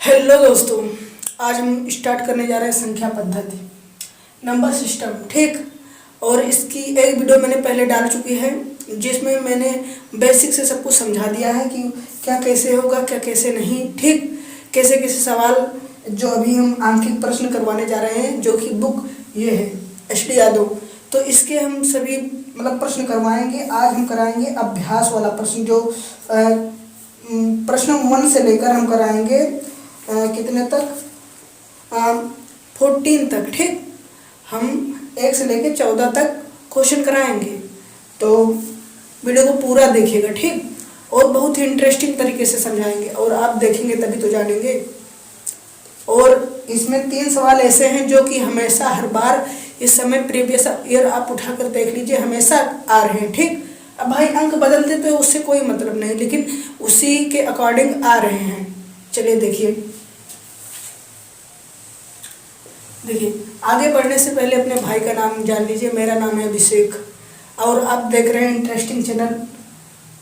Hello दोस्तों, आज हम स्टार्ट करने जा रहे हैं संख्या पद्धति, नंबर सिस्टम। ठीक, और इसकी एक वीडियो मैंने पहले डाल चुकी है जिसमें मैंने बेसिक से सब कुछ समझा दिया है कि क्या कैसे होगा, क्या कैसे नहीं। ठीक, कैसे कैसे सवाल जो अभी हम आंकिक प्रश्न करवाने जा रहे हैं, जो कि बुक ये है एच.डी. यादव, तो इसके हम सभी प्रश्न करवाएंगे। आज हम कराएंगे अभ्यास वाला प्रश्न, जो प्रश्न 1 से लेकर हम कराएंगे कितने तक, 14 तक। ठीक, हम 1 से लेकर 14 तक क्वेश्चन कराएंगे, तो वीडियो को पूरा देखिएगा। ठीक, और बहुत ही इंटरेस्टिंग तरीके से समझाएंगे और आप देखेंगे तभी तो जानेंगे। और इसमें 3 सवाल ऐसे हैं जो कि हमेशा हर बार इस समय प्रीवियस ईयर आप उठाकर देख लीजिए, हमेशा आ रहे हैं। ठीक, अब भाई अंक बदलते तो उससे कोई मतलब नहीं, लेकिन उसी के अकॉर्डिंग आ रहे हैं। चलिए देखिए आगे बढ़ने से पहले अपने भाई का नाम जान लीजिए। मेरा नाम है अभिषेक और आप देख रहे हैं इंटरेस्टिंग चैनल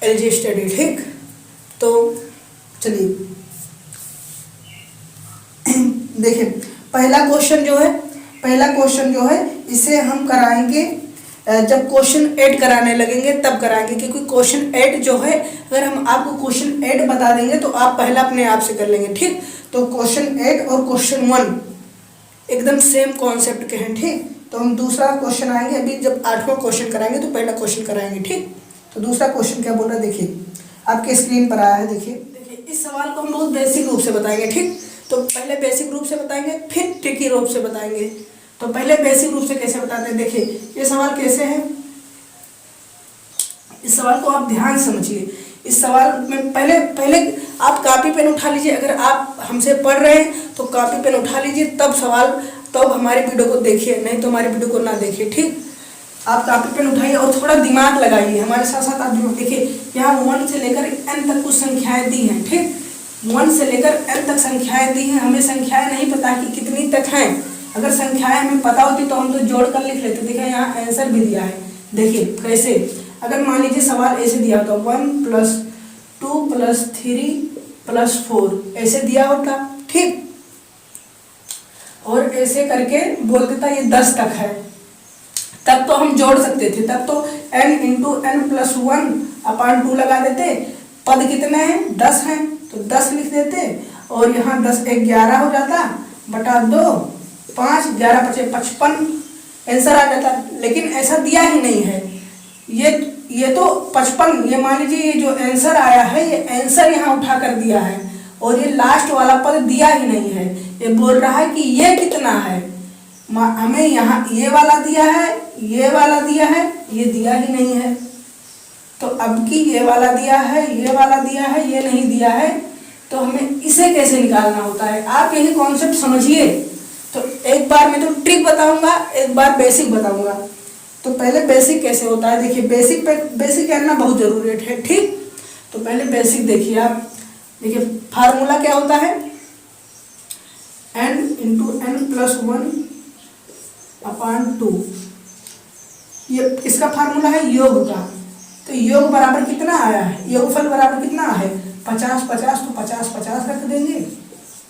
एलजी स्टडी। ठीक, तो चलिए देखिए पहला क्वेश्चन जो है इसे हम कराएंगे जब क्वेश्चन 8 कराने लगेंगे तब कराएंगे, क्योंकि क्वेश्चन 8 जो है, अगर हम आपको क्वेश्चन 8 बता देंगे तो आप पहला अपने आप से कर लेंगे। ठीक, तो क्वेश्चन 8 और क्वेश्चन 1 एकदम सेम कॉन्सेप्ट के हैं। ठीक, तो हम दूसरा क्वेश्चन आएंगे, अभी जब 8वां क्वेश्चन कराएंगे तो पहला क्वेश्चन कराएंगे। ठीक, तो दूसरा क्वेश्चन क्या बोल रहा है देखिए, आपके स्क्रीन पर आया है। देखिए इस सवाल को हम बहुत बेसिक रूप से बताएंगे। ठीक, तो पहले बेसिक रूप से बताएंगे, फिर ट्रिकी रूप से बताएंगे। तो पहले बेसिक रूप से कैसे बताते हैं, देखिए ये सवाल कैसे है। इस सवाल को आप ध्यान समझिए। इस सवाल में पहले आप कॉपी पेन उठा लीजिए। अगर आप हमसे पढ़ रहे हैं तो कॉपी पेन उठा लीजिए, तब हमारी वीडियो को देखिए, नहीं तो हमारी वीडियो को ना देखिए। ठीक, आप कॉपी पेन उठाइए और थोड़ा दिमाग लगाइए हमारे साथ साथ। आप देखिए यहाँ 1 से लेकर n तक कुछ संख्याएं दी हैं। ठीक, 1 से लेकर n तक संख्याएं दी हैं। हमें संख्याएं नहीं पता कि कितनी तक हैं। अगर संख्याएं हमें पता होती तो हम तो जोड़ कर लिख लेते। देखिए यहाँ आंसर भी दिया है। देखिए कैसे, अगर मान लीजिए सवाल ऐसे दिया होता 1 + 2 + 3 + 4 ऐसे दिया होता। ठीक, और ऐसे करके बोल देता ये 10 तक है, तब तो हम जोड़ सकते थे। तब तो n × n + 1/2 लगा देते। पद कितने हैं, 10 हैं, तो 10 लिख देते और यहाँ 10 × 11 हो जाता बटा 2, 5 × 11 = 55 आंसर आ जाता। लेकिन ऐसा दिया ही नहीं है। ये तो 55, ये मान लीजिए ये जो आंसर आया है ये आंसर यहाँ उठा कर दिया है और ये लास्ट वाला पद दिया ही नहीं है। ये बोल रहा है कि ये कितना है, हमें यहाँ ये वाला दिया है, ये वाला दिया है, ये दिया ही नहीं है। तो अब की ये वाला दिया है, ये वाला दिया है, ये नहीं दिया है, तो हमें इसे कैसे निकालना होता है। आप यही कॉन्सेप्ट समझिए। तो एक बार मैं तो ट्रिक बताऊंगा, एक बार बेसिक बताऊंगा। तो पहले बेसिक कैसे होता है, देखिए बेसिक करना बहुत जरूरी है। ठीक, तो पहले बेसिक देखिए आप। देखिए फार्मूला क्या होता है, n × n + 1/2। ये इसका फार्मूला है योग का। तो योग बराबर कितना आया है, योगफल बराबर कितना है 50 50, तो 50 50 रख देंगे,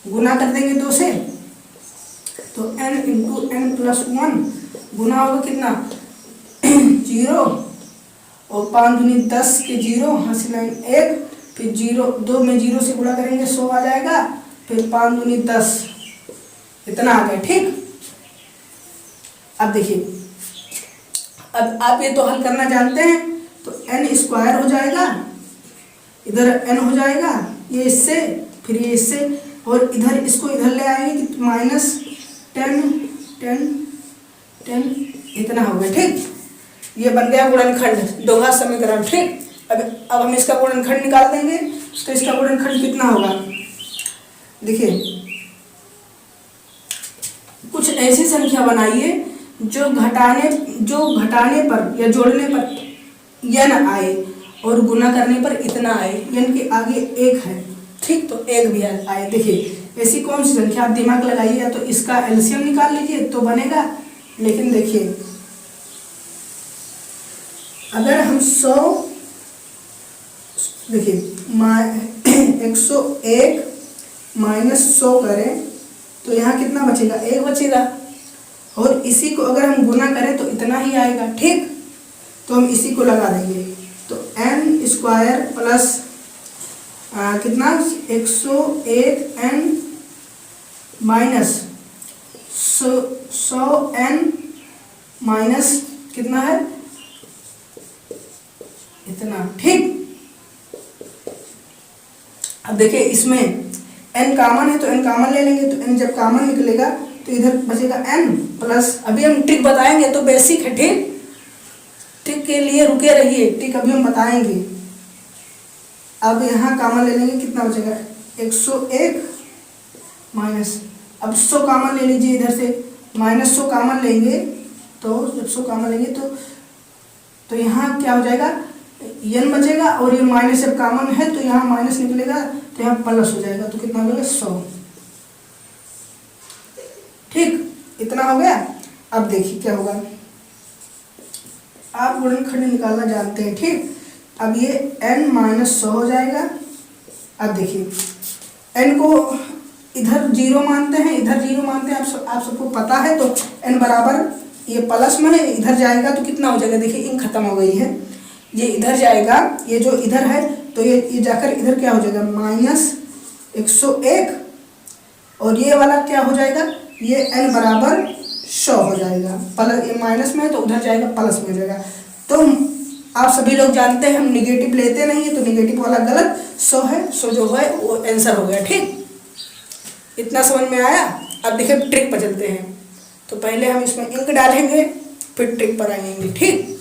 गुना कर देंगे 2 से। तो n × n + 1 गुना होगा कितना 0 और 5 दूनी 10 के 0, हासिल 1, फिर 0 2 में 0 से गुणा करेंगे 100 आ जाएगा, फिर 5 दूनी 10, इतना आ गया। ठीक, अब देखिए, अब आप ये तो हल करना जानते हैं। तो n² हो जाएगा, इधर n हो जाएगा, ये इससे फिर ये इससे, और इधर इसको इधर ले आएंगे कि -10 इतना हो गया। ठीक, ये बन गया गुणनखंड, दोहा समीकरण। ठीक, अब हम इसका गुणनखंड निकाल देंगे। तो इसका गुणनखंड कितना होगा, देखिए कुछ ऐसी संख्या बनाइए जो घटाने पर या जोड़ने पर n आए और गुना करने पर इतना आए। n के आगे 1 है। ठीक, तो 1 भी आए। देखिए ऐसी कौन सी संख्या, आप दिमाग लगाइए, या तो इसका एलसीएम निकाल लीजिए तो बनेगा। लेकिन देखिए अगर हम 100, देखिए 101 -100 करें तो यहाँ कितना बचेगा, 1 बचेगा। और इसी को अगर हम गुना करें तो इतना ही आएगा, ठीक। तो हम इसी को लगा देंगे, तो n स्क्वायर प्लस कितना 101n माइनस 100n माइनस कितना है इतना, ठीक। अब देखिए इसमें n कॉमन है तो n कॉमन ले लेंगे, तो n जब कॉमन निकलेगा तो इधर बचेगा n प्लस, अभी हम ट्रिक बताएंगे तो बेसिक है, ठीक। ट्रिक के लिए रुके रहिए, ट्रिक अभी हम बताएंगे। अब यहाँ कॉमन ले लेंगे, कितना बचेगा 101 माइनस, अब 100 कॉमन ले लीजिए इधर से, -100 कॉमन लेंगे तो जब 100 कॉमन लेंगे तो यहाँ क्या हो जाएगा, n बचेगा। और ये माइनस जब कॉमन है तो यहाँ माइनस निकलेगा तो यहाँ प्लस हो जाएगा, तो कितना हो जाएगा 100, ठीक। इतना हो गया। अब देखिए क्या होगा, आप गुणनखंड निकालना जानते हैं, ठीक। अब ये n माइनस 100 हो जाएगा। अब देखिए n को इधर 0 मानते हैं, इधर 0 मानते हैं, आप सबको पता है। तो n बराबर ये प्लस में है, इधर जाएगा तो कितना हो जाएगा, देखिए इन खत्म हो गई है, ये इधर जाएगा, ये जो इधर है तो ये जाकर इधर क्या हो जाएगा -101, और ये वाला क्या हो जाएगा, ये n बराबर 100 हो जाएगा। प्लस ये माइनस में है तो उधर जाएगा प्लस में हो जाएगा। तो आप सभी लोग जानते हैं हम निगेटिव लेते नहीं है, तो निगेटिव वाला गलत, 100 है, 100 जो है वो आंसर हो गया, ठीक। इतना समझ में आया। अब देखिए ट्रिक पर चलते हैं। तो पहले हम इसमें इंक डालेंगे, फिर ट्रिक पर आएंगे, ठीक।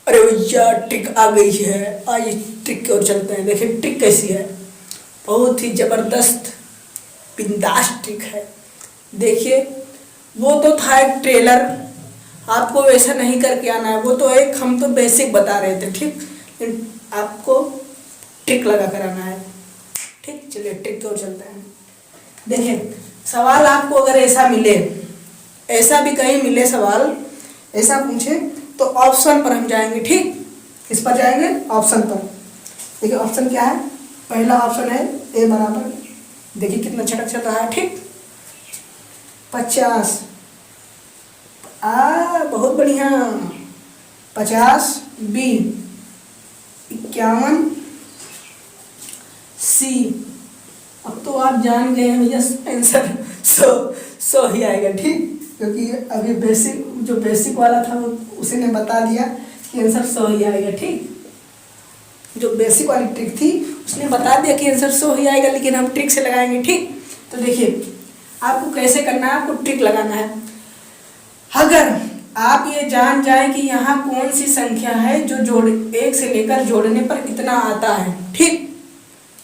अरे भैया ट्रिक आ गई है, आज ट्रिक की ओर चलते हैं। देखिए ट्रिक कैसी है, बहुत ही जबरदस्त बिंदास ट्रिक है। देखिए वो तो था एक ट्रेलर, आपको वैसा नहीं करके आना है, वो तो एक हम तो बेसिक बता रहे थे, ठीक। आपको ट्रिक लगा कर आना है, ठीक। चलिए ट्रिक की ओर चलते हैं। देखिए सवाल आपको अगर ऐसा मिले, ऐसा भी कहीं मिले सवाल, ऐसा पूछे तो ऑप्शन पर हम जाएंगे, ठीक। किस पर जाएंगे, ऑप्शन पर। देखिए ऑप्शन क्या है, पहला ऑप्शन है ए बराबर, देखिए कितना छटक चल रहा है, ठीक 50, बहुत बढ़िया 50, बी 51, सी, अब तो आप जान गए हैं भैया आंसर 100 ही आएगा, ठीक। क्योंकि अभी बेसिक जो बेसिक वाला था वो उसी ने बता दिया कि आंसर 100 ही आएगा, ठीक। जो बेसिक वाली ट्रिक थी उसने बता दिया कि आंसर 100 ही आएगा, लेकिन हम ट्रिक से लगाएंगे, ठीक। तो देखिए आपको कैसे करना है, आपको ट्रिक लगाना है। अगर आप ये जान जाए कि यहाँ कौन सी संख्या है जो एक से लेकर जोड़ने पर इतना आता है, ठीक।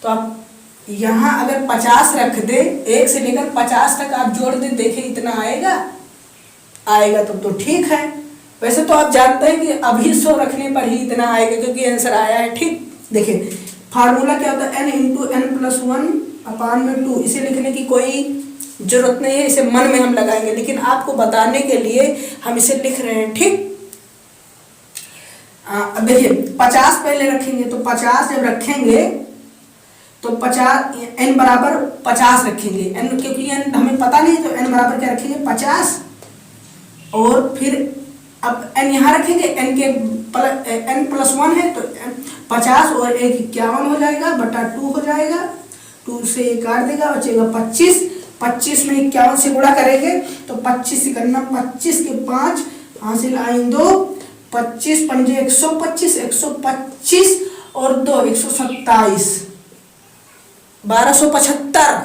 तो आप यहाँ अगर 50 रख दे, 1 से लेकर 50 तक आप जोड़ दे, देखे इतना आएगा तो ठीक है। वैसे तो आप जानते हैं कि अभी 100 रखने पर ही इतना आएगा, क्योंकि आंसर आया है, ठीक। देखिए फार्मूला क्या होता है, n × n+1/2। इसे लिखने की कोई जरूरत नहीं है, इसे मन में हम लगाएंगे, लेकिन आपको बताने के लिए हम इसे लिख रहे हैं, ठीक। अब देखिए 50 पहले रखेंगे, तो 50 जब रखेंगे तो 50 n बराबर 50 रखेंगे, n क्योंकि n हमें पता नहीं, तो n बराबर क्या रखेंगे 50, और फिर अब n यहाँ रखेंगे, n+1 है तो 50 और 1 51 हो जाएगा, बटा 2 हो जाएगा, 2 से 1 काट देगा, बचेगा 25, 25 में 51 से गुणा करेंगे तो 25 से करना, 25 के 5 हासिल आइन 2, 25 पंजे 125, 125 और 2 127, 1275।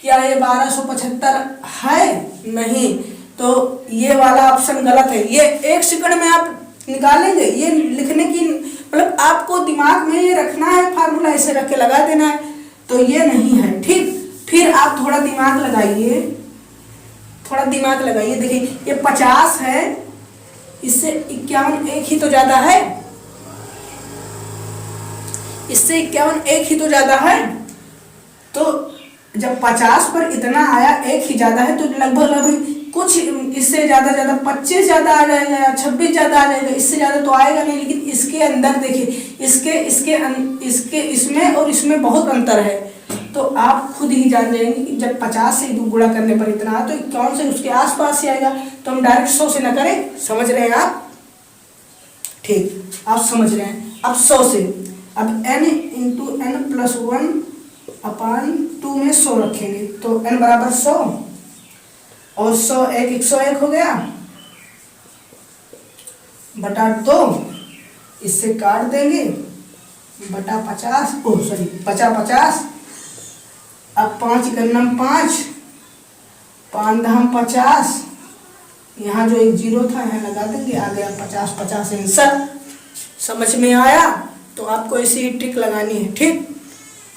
क्या ये 1275 है? नहीं, तो ये वाला ऑप्शन गलत है। ये 1 सेकंड में आप निकालेंगे, ये लिखने की मतलब आपको दिमाग में ये रखना है, फार्मूला ऐसे रख के लगा देना है, तो ये नहीं है, ठीक। फिर आप थोड़ा दिमाग लगाइए, थोड़ा दिमाग लगाइए। देखिए ये 50 है, इससे 51 एक ही तो ज्यादा है, इससे 51 एक ही तो ज्यादा है। तो जब 50 पर इतना आया, एक ही ज्यादा है, तो लगभग कुछ इससे ज़्यादा 25 ज़्यादा आ जाएगा या 26 ज़्यादा आ जाएगा, इससे ज़्यादा तो आएगा नहीं। लेकिन इसके अंदर देखिए, इसके इसमें और इसमें बहुत अंतर है। तो आप खुद ही जान जाएंगे कि जब 50 से गुणा करने पर इतना तो कौन से उसके आसपास ही आएगा। तो हम डायरेक्ट 100 से ना करें, समझ रहे हैं आप? ठीक, आप समझ रहे हैं। अब 100 से, अब n इंटू n प्लस 1/2 में 100 रखेंगे तो n बराबर 100 और 100 101 हो गया बटा 2, इससे काट देंगे बटा 50, ओ सॉरी 50, अब 5 गन्नम 5, 5 दहम 50, यहाँ जो एक जीरो था यहाँ लगा देंगे, आ गया 50 आंसर। समझ में आया? तो आपको ऐसी ट्रिक लगानी है। ठीक,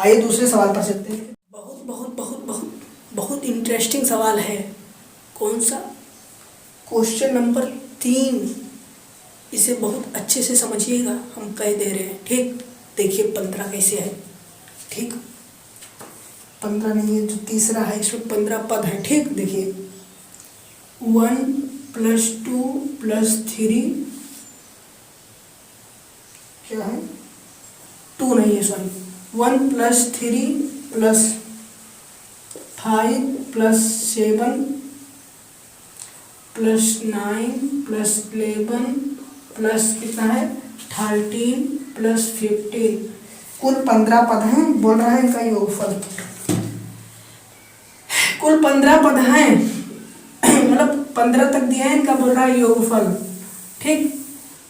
आइए दूसरे सवाल पर चलते हैं। बहुत बहुत बहुत बहुत बहुत इंटरेस्टिंग सवाल है। कौन सा? Question number 3। इसे बहुत अच्छे से समझिएगा, हम कह दे रहे हैं। ठीक, देखिए 15 कैसे है। ठीक, 15 नहीं है, जो तीसरा है इसमें 15 पद है। ठीक, देखिए 1 + 2 + 3 क्या है, 2 नहीं है सॉरी, 1 + 3 + 5 + 7 + 9 + 11 प्लस कितना है 13 + 15, कुल 15 पद हैं। बोल रहा है इनका योगफल, कुल 15 पद हैं, मतलब 15 तक दिया है, इनका बोल रहा है योगफल। ठीक,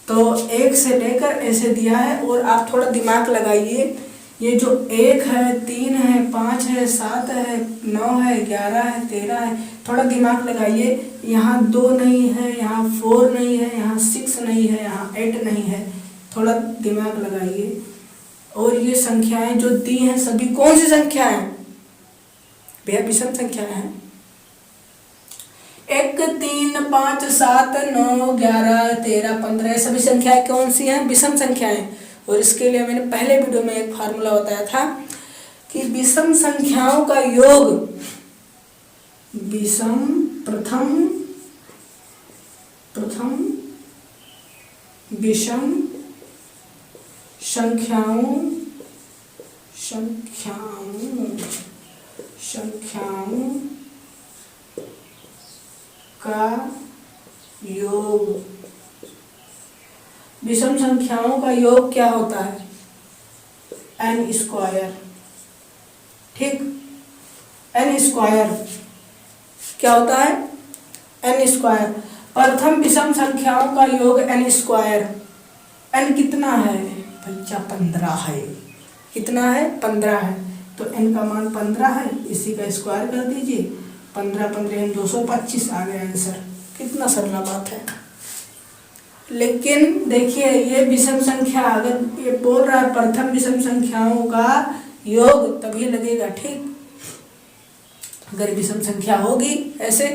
तो 1 से लेकर ऐसे दिया है। और आप थोड़ा दिमाग लगाइए, ये जो 1 है, 3 है, 5 है, 7 है, 9 है, 11 है, 13 है, थोड़ा दिमाग लगाइए। यहाँ 2 नहीं है, यहाँ 4 नहीं है, यहाँ 6 नहीं है, यहाँ 8 नहीं है, थोड़ा दिमाग लगाइए। और ये संख्याएं जो दी हैं सभी कौन सी संख्याएं भैया? विषम संख्याएं हैं। 1 3 5 7 9 11 13 15 सभी संख्याएं कौन सी हैं? विषम संख्याएं। और इसके लिए मैंने पहले वीडियो में एक फार्मूला बताया था कि विषम संख्याओं का योग, प्रथम विषम संख्याओं का योग, विषम संख्याओं का योग क्या होता है? n²। ठीक, n² क्या होता है? n²। प्रथम विषम संख्याओं का योग n²। n कितना है बच्चा? 15 है। कितना है? 15 है। तो n का मान 15 है, इसी का स्क्वायर कर दीजिए। 15 15 225 आ गया आंसर। कितना सरल बात है। लेकिन देखिए ये विषम संख्या, अगर ये बोल रहा है प्रथम विषम संख्याओं का योग, तभी लगेगा। ठीक, अगर विषम संख्या होगी ऐसे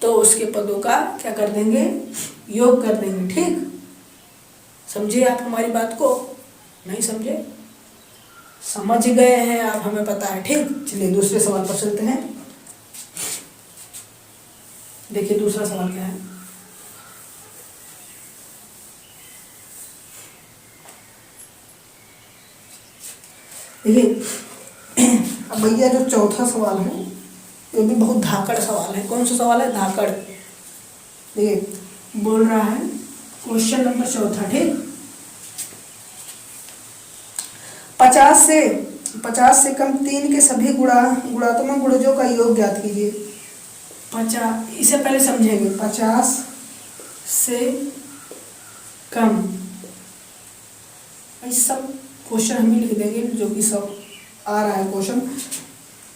तो उसके पदों का क्या कर देंगे? योग कर देंगे। ठीक, समझे आप हमारी बात को? नहीं समझे? समझ गए हैं आप, हमें पता है। ठीक, चलिए दूसरे सवाल पर चलते हैं। देखिए दूसरा सवाल क्या है। देखिए अब भैया जो चौथा सवाल है ये भी बहुत धाकड़ सवाल है। कौन सा सवाल है? धाकड़। देखिए बोल रहा है क्वेश्चन नंबर 4। ठीक, 50 से कम 3 के सभी गुणात्मक गुणजों का योग ज्ञात कीजिए। 50, इसे पहले समझेंगे। 50 से कम, इस सब क्वेश्चन हम ही लिख देंगे जो कि सब आ रहा है क्वेश्चन।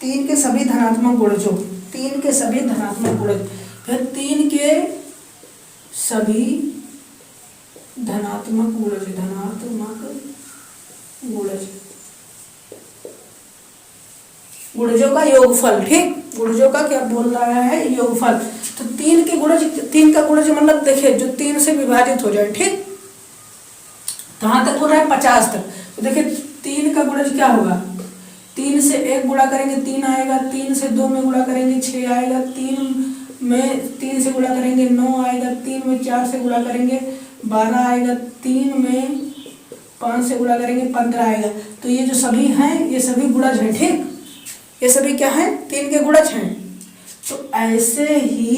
3 के सभी धनात्मक गुणजों, 3 के सभी धनात्मक गुणज, फिर 3 के सभी धनात्मक गुणज, गुणजों का योगफल। ठीक, गुणजों का क्या बोल रहा है? योगफल। तो 3 के गुणज, 3 का गुणज मतलब देखिए जो 3 से विभाजित हो जाए। ठीक, कहाँ तक बोल रहा है? 50 तक। तो देखिए 3 का गुणज क्या होगा? 3 से 1 गुणा करेंगे 3 आएगा, 3 से 2 में गुणा करेंगे 6 आएगा, 3 में 3 से गुणा करेंगे 9 आएगा, 3 में 4 से गुणा करेंगे 12 आएगा, 3 में 5 से गुणा करेंगे 15 आएगा। तो ये जो सभी हैं ये सभी गुणज हैं, ठीक, ये सभी क्या हैं, 3 के गुणज हैं। तो ऐसे ही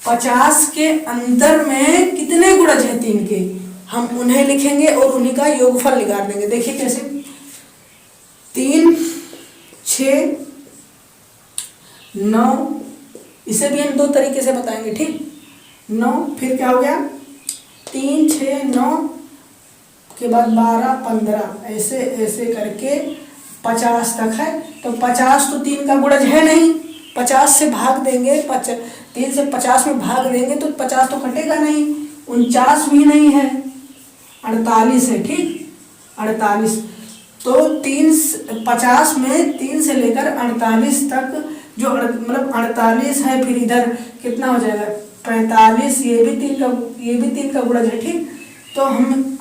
50 के अंदर में कितने गुणज हैं 3 के, हम उन्हें लिखेंगे और उन्हीं का योगफल निकाल देंगे। देखिए कैसे, 3 6 9, इसे भी हम 2 तरीके से बताएंगे, ठीक, 9 फिर क्या हो गया 3 6 9 के बाद 12 15, ऐसे ऐसे करके 50 तक है। तो 50 तो 3 का गुणज है नहीं, 50 से भाग देंगे, 3 से 50 में भाग देंगे तो 50 तो कटेगा नहीं, 49 भी नहीं है, 48 है, ठीक, 48। तो 50 में 3 से लेकर 48 तक जो मतलब 48 है, फिर इधर कितना हो जाएगा 45, ये भी 3 का गुणज है, ठीक। तो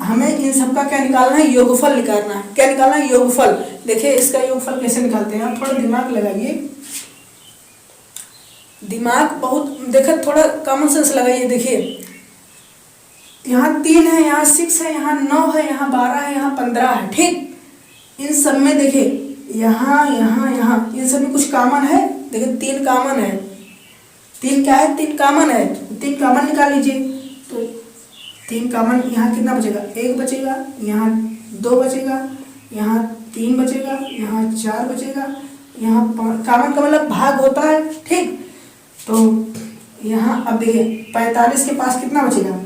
हमें इन सब का क्या निकालना है, योगफल निकालना है। क्या निकालना है, योगफल। देखिए इसका योगफल कैसे निकालते हैं, आप थोड़ा दिमाग लगाइए, दिमाग बहुत देखिए, थोड़ा कॉमन सेंस लगाइए। देखिए यहाँ 3 है, यहाँ 6 है, यहाँ 9 है, यहाँ 12 है, यहाँ 15 है, ठीक। इन सब में देखिए यहाँ यहाँ यहाँ इन सब में कुछ कॉमन है, देखिए 3 कॉमन है, 3 क्या है, 3 कॉमन है, 3 कॉमन निकाल लीजिए। तो 3 कॉमन, यहाँ कितना बचेगा, 1 बचेगा, यहाँ 2 बचेगा, यहाँ 3 बचेगा, यहाँ 4 बचेगा, यहाँ कॉमन का मतलब भाग होता है, ठीक। तो यहाँ अब देखिए 45 के पास कितना बचेगा,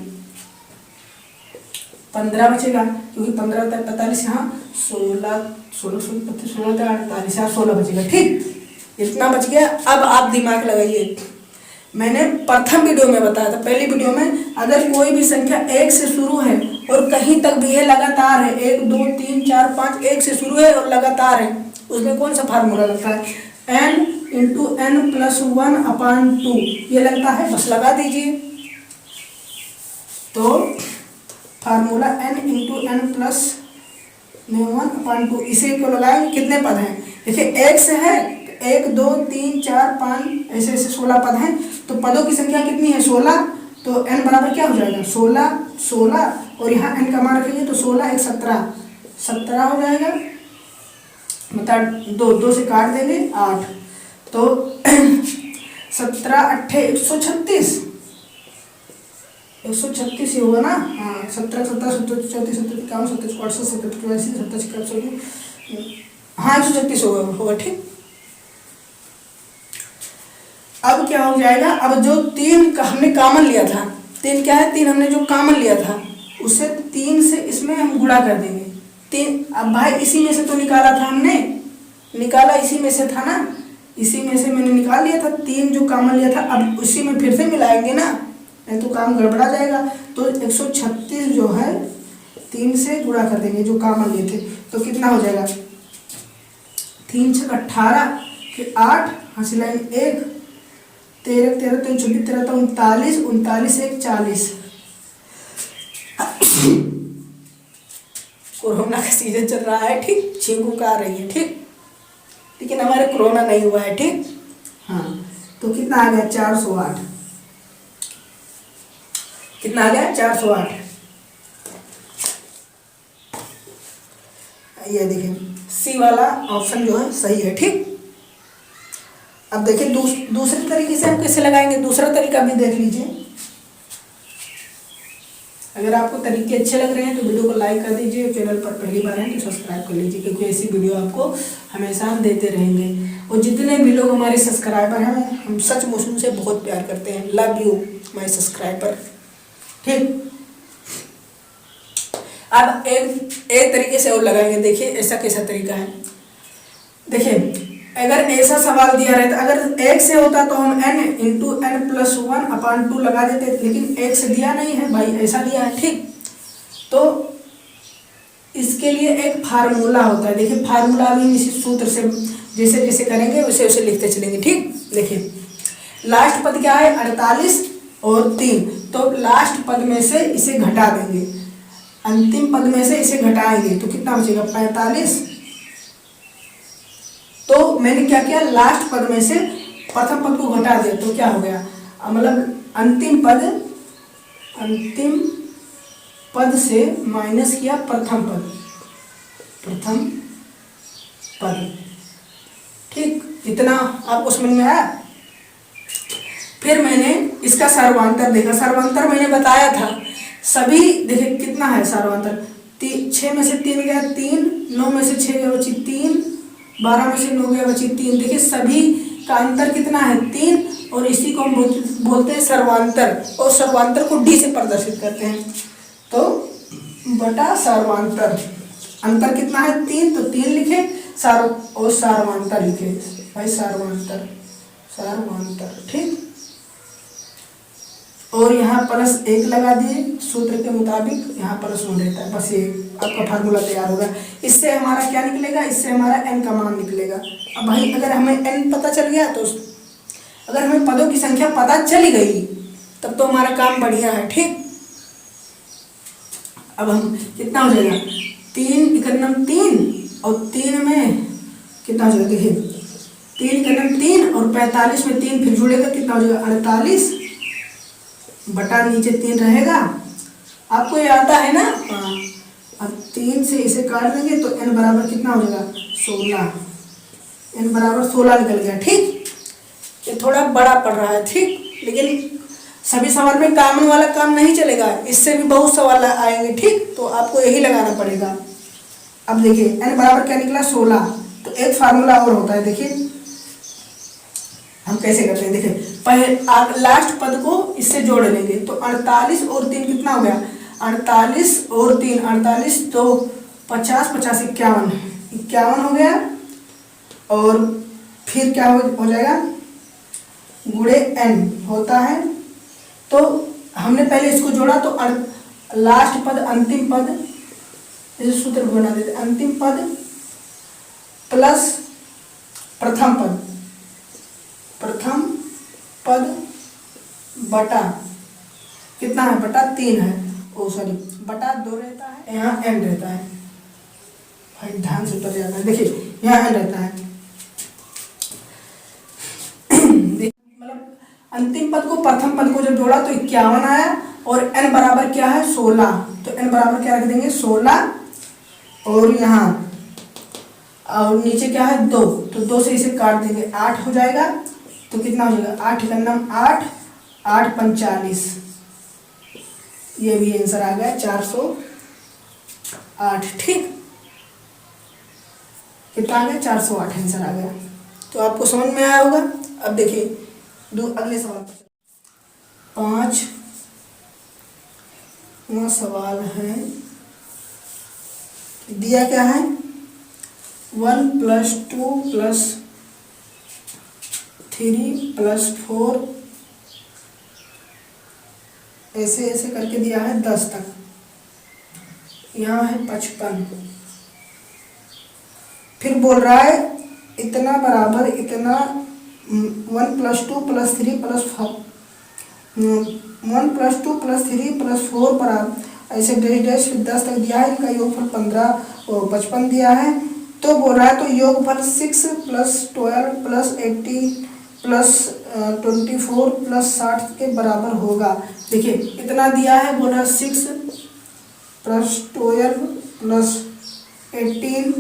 15 बचेगा, क्योंकि 15 होता है 45, यहाँ 16 48, यहाँ 16 बचेगा, ठीक। इतना बच गया। अब आप दिमाग लगाइए, मैंने प्रथम वीडियो में बताया था, पहली वीडियो में, अगर कोई भी संख्या 1 से शुरू है और कहीं तक भी है लगातार है, 1 2 3 4 5, 1 से शुरू है और लगातार है, उसमें कौन सा फार्मूला लगता है, n × n + 1/2 ये लगता है, बस लगा दीजिए। तो फार्मूला n × n + 1/2, इसी को लगाएंगे, कितने पद हैं, देखिए 1 से है, 1 2 3 4 5 ऐसे ऐसे 16 पद हैं। तो पदों की संख्या कितनी है, 16। तो n बराबर क्या हो जाएगा, 16 और यहाँ n का मान रखेंगे तो 16 1 17 हो जाएगा, मतलब 2 से काट देंगे 8, तो 17 8 136 ही होगा ना, हाँ 17 17 17 34 37 51 37 68 70 82 87 87 हाँ 136 होगा, ठीक। अब क्या हो जाएगा, अब जो 3 का हमने कॉमन लिया था, 3 क्या है, 3 हमने जो कॉमन लिया था उसे 3 से इसमें हम गुणा कर देंगे, 3। अब भाई इसी में से तो निकाला था हमने, निकाला इसी में से था ना, इसी में से मैंने निकाल लिया था, 3 जो कॉमन लिया था, अब उसी में फिर से मिलाएंगे ना, नहीं तो काम गड़बड़ा जाएगा। तो 136 जो है 3 से गुणा कर देंगे जो कॉमन लिए थे, तो कितना हो जाएगा, 3 6 18 फिर 8 हंसी लाइन 1 13 13 3 26 13 तो 39 39 1 40। कोरोना का सीजन चल रहा है, ठीक, छींक आ रही है, ठीक, लेकिन हमारे कोरोना नहीं हुआ है, ठीक। हाँ तो कितना आ गया, 408, कितना आ गया, 408। ये देखिए सी वाला ऑप्शन जो है सही है, ठीक। अब देखिए दूसरे तरीके से हम कैसे लगाएंगे, दूसरा तरीका भी देख लीजिए। अगर आपको तरीके अच्छे लग रहे हैं तो वीडियो को लाइक कर दीजिए, चैनल पर पहली बार हैं तो सब्सक्राइब कर लीजिए, क्योंकि ऐसी वीडियो आपको हमेशा हम देते रहेंगे। और जितने भी लोग हमारे सब्सक्राइबर हैं, हम सच मुझ से बहुत प्यार करते हैं, लव यू माय सब्सक्राइबर, ठीक। अब एक तरीके से और लगाएंगे, देखिए ऐसा कैसा तरीका है। देखिए अगर ऐसा सवाल दिया रहता, अगर 1 से होता तो हम n × n + 1/2 लगा देते, लेकिन 1 से दिया नहीं है भाई, ऐसा दिया है, ठीक। तो इसके लिए एक फार्मूला होता है, देखिए फार्मूला भी इसी सूत्र से जैसे जैसे करेंगे वैसे वैसे लिखते चलेंगे, ठीक। देखिए लास्ट पद क्या है, 48 और 3, तो लास्ट पद में से इसे घटा देंगे, अंतिम पद में से इसे घटाएंगे तो कितना बचेगा, 45। तो मैंने क्या किया, लास्ट पद में से प्रथम पद को घटा दिया तो क्या हो गया, मतलब अंतिम पद से माइनस किया प्रथम पद। ठीक, इतना आपको समझ में आया। फिर मैंने इसका सर्वांतर देखा। सर्वांतर मैंने बताया था सभी, देखिए कितना है सर्वांतर, 6 में से 3 गया 3, 9 में से 6 गया बची 3, 12 में से 9 गया बची 3। देखिए सभी का अंतर कितना है 3, और इसी को हम बोलते हैं सर्वांतर, और सर्वांतर को डी से प्रदर्शित करते हैं। तो बटा सर्वांतर, अंतर कितना है 3, तो 3 लिखे, और सर्वांतर लिखे भाई, सर्वांतर। ठीक, और यहाँ +1 लगा दिए सूत्र के मुताबिक, यहाँ +1 रहता है, बस ये आपका फार्मूला तैयार होगा। इससे हमारा क्या निकलेगा, इससे हमारा n का मान निकलेगा। अब भाई अगर हमें n पता चल गया, तो अगर हमें पदों की संख्या पता चली गई तब तो हमारा काम बढ़िया है। ठीक, अब हम कितना हो जाएगा 3 × 3 और 3 में कितना हो जाएगा, देखिए 3 × 3 और 45 में 3 फिर जुड़ेगा, कितना हो जाएगा 48 बटा नीचे 3 रहेगा। आपको ये आता है ना। हाँ, अब 3 से इसे काट देंगे तो n बराबर कितना हो जाएगा 16, n बराबर 16 निकल गया। ठीक, ये थोड़ा बड़ा पड़ रहा है। ठीक, लेकिन सभी सवाल में कॉमन वाला काम नहीं चलेगा, इससे भी बहुत सवाल आएंगे। ठीक, तो आपको यही लगाना पड़ेगा। अब देखिए n बराबर क्या निकला 16, तो एक फार्मूला और होता है। देखिए हम कैसे करते हैं, देखिए पहले लास्ट पद को इससे जोड़ लेंगे, तो 48 और 3 कितना हो गया 48 और 3 48, तो 50 50 51 हो गया। और फिर क्या हो जाएगा गुणे n होता है। तो हमने पहले इसको जोड़ा, तो लास्ट पद अंतिम पद, इसे सूत्र बना देते, अंतिम पद प्लस प्रथम पद बटा कितना है, बटा 3 है, बटा 2 रहता है, यहाँ n रहता है। भाई ध्यान से उतर जाता है, देखिए यहाँ n रहता है। मतलब अंतिम पद को प्रथम पद को जब जोड़ा तो 51 आया, और n बराबर क्या है 16, तो n बराबर क्या रख देंगे 16, और यहाँ और नीचे क्या है 2, तो 2 से इसे काट देंगे 8 हो जाएगा। तो कितना हो जाएगा 8 × 8 8 45, ये भी आंसर आ गया 408। ठीक, कितना आ गया 408 आंसर आ गया। तो आपको समझ में आया होगा। अब देखिए अगले सवाल पर 5वां सवाल है, दिया क्या है 1 + 2 + 3 + 4 ऐसे करके दिया है 10 तक, यहाँ है 55। फिर बोल रहा है इतना बराबर इतना 1 + 2 + 3 + 4 1 + 2 + 3 + 4 बराबर ऐसे डैश फिर 10 तक दिया है। इनका योगफल 15 और 55 दिया है। तो बोल रहा है तो योगफल 6 + 12 + 18 + 24 + 60 के बराबर होगा। देखिए इतना दिया है, बोल रहा 6 + 12 + 18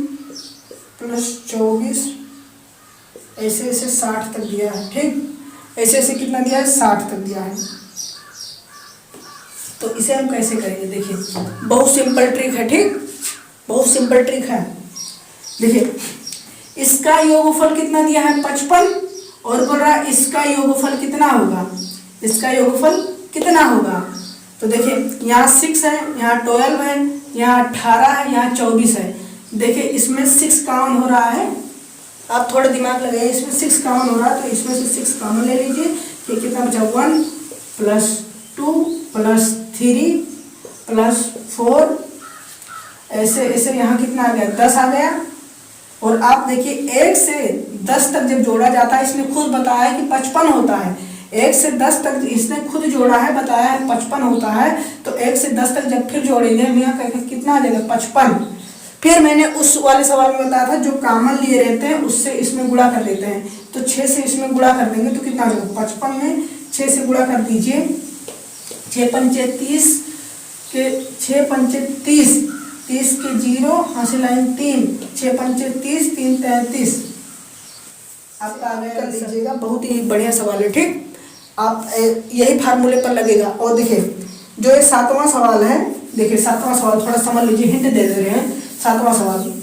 + 24 ऐसे 60 तक दिया है। ठीक, ऐसे कितना दिया है 60 तक दिया है। तो इसे हम कैसे करेंगे, देखिए बहुत सिंपल ट्रिक है। ठीक, बहुत सिंपल ट्रिक है। देखिए इसका योगफल कितना दिया है 55, और बोल रहा है इसका योगफल कितना होगा, इसका योगफल कितना होगा। तो देखिए यहाँ 6 है, यहाँ 12 है, यहाँ 18 है, यहाँ 24 है। देखिए इसमें 6 कॉमन हो रहा है, आप थोड़ा दिमाग लगाइए, इसमें 6 कॉमन हो रहा है, तो इसमें से 6 कॉमन ले लीजिए। ये कितना बचा 1 + 2 + 3 + 4 ऐसे यहाँ कितना आ गया 10 आ गया। और आप देखिए 1 से 10 तक जब जोड़ा जाता है, इसने खुद बताया है कि 55 होता है। 1 से 10 तक इसने खुद जोड़ा है, बताया है 55 होता है। तो 1 से 10 तक जब फिर जोड़ेंगे हम यहाँ कितना आ जाएगा 55। फिर मैंने उस वाले सवाल में बताया था जो कॉमन लिए रहते हैं उससे इसमें गुणा कर लेते हैं। तो 6 से इसमें गुणा कर देंगे तो कितना आ जाएगा 55 में 6 से गुणा कर दीजिए, 6 पंचे 30 के 6 पंचे 30, 30 के 0, हासिल लाइन 3, 6 पंचे 30, 3 33। आपका आगे कर लीजिएगा, बहुत ही बढ़िया सवाल है। ठीक, आप यही फार्मूले पर लगेगा। और देखिए जो ये 7वां सवाल है, देखिए 7वां सवाल थोड़ा समझ लीजिए, हिंट दे दे रहे हैं। 7वां सवाल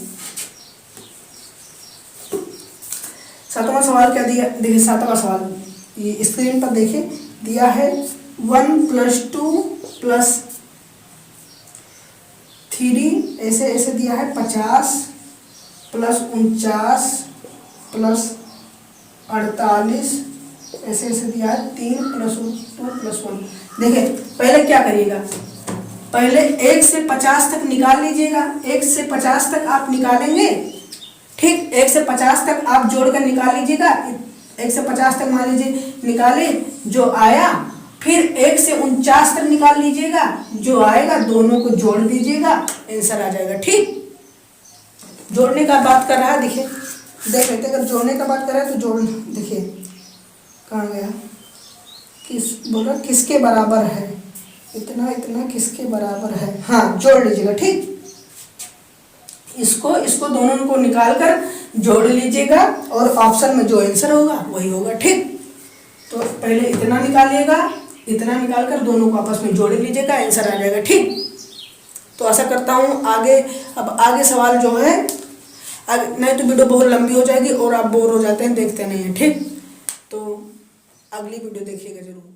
क्या दिया, देखिए 7वां सवाल ये स्क्रीन पर देखिए दिया है 1 + 2 + 3 ऐसे दिया है 50 + 49 + 48 ऐसे दिया है 3 + 2 + 1। देखिए पहले क्या करिएगा, पहले 1 से 50 तक निकाल लीजिएगा। 1 से 50 तक आप निकालेंगे, ठीक, 1 से 50 तक आप जोड़कर निकाल लीजिएगा। 1 से 50 तक मान लीजिए निकाले, जो आया, फिर 1 से 49 तक निकाल लीजिएगा, जो आएगा दोनों को जोड़ दीजिएगा, आंसर आ जाएगा। ठीक, जोड़ने का बात कर रहा है, देखिए देख लेते, अगर जोड़ने का बात कर रहा है तो जोड़, देखिए कहाँ गया, बोला किसके बराबर है, इतना इतना किसके बराबर है, हाँ जोड़ लीजिएगा। ठीक, इसको दोनों को निकाल कर जोड़ लीजिएगा और ऑप्शन में जो आंसर होगा वही होगा। ठीक, तो पहले इतना निकालिएगा, इतना निकाल कर दोनों को आपस में जोड़ लीजिएगा, आंसर आ जाएगा। ठीक, तो आशा करता हूँ अब आगे सवाल जो है, नहीं तो वीडियो बहुत लंबी हो जाएगी और आप बोर हो जाते हैं, देखते नहीं हैं। ठीक, तो अगली वीडियो देखिएगा जरूर।